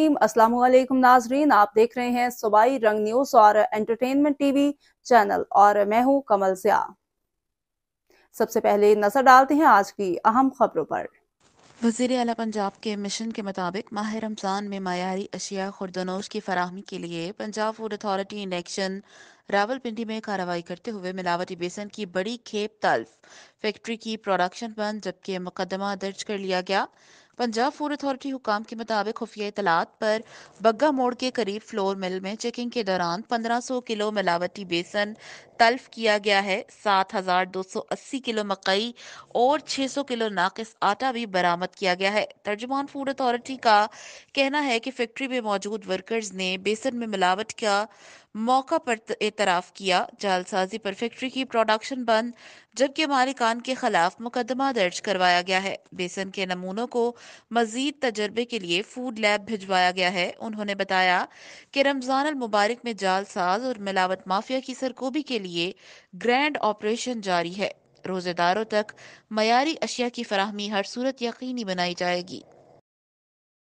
रहीम। अस्सलाम वालेकुम नाजरीन, आप देख रहे हैं सूबाई रंग न्यूज और एंटरटेनमेंट टीवी चैनल और मैं हूं कमल सिया। सबसे पहले नजर डालते हैं आज की अहम खबरों पर। वज़ीर आला पंजाब के मिशन के मुताबिक माह रमज़ान में मायारी अशिया खुर्दनोश की फराहमी के लिए Punjab food authority induction Rawalpindi में कार्रवाई करते हुए मिलावटी बेसन की बड़ी खेप तल्फ फैक्ट्री की प्रोडक्शन बंद, जबकि मुकदमा दर्ज कर लिया गया। पंजाब फूड अथॉरिटी हुकाम के मुताबिक खुफिया इतलात पर बग्गा मोड़ के करीब फ्लोर मिल में चेकिंग के दौरान 1500 किलो मिलावटी बेसन तल्फ किया गया है। 7280 किलो मकई और 600 किलो नाकिस आटा भी बरामद किया गया है। तर्जुमान फूड अथॉरिटी का कहना है कि फैक्ट्री में मौजूद वर्कर्स ने बेसन में मिलावट का मौका पर एतराफ किया। जालसाजी पर फैक्ट्री की प्रोडक्शन बंद, जबकि मालिकान के खिलाफ मुकदमा दर्ज करवाया गया है। बेसन के नमूनों को मजीद तजर्बे के लिए फूड लैब भिजवाया गया है। उन्होंने बताया कि रमजान अल मुबारक में जालसाज और मिलावट माफिया की सरकोबी के लिए ग्रैंड ऑपरेशन जारी है। रोजेदारों तक मयारी अशिया की फराहमी हर सूरत यकीनी बनाई जाएगी।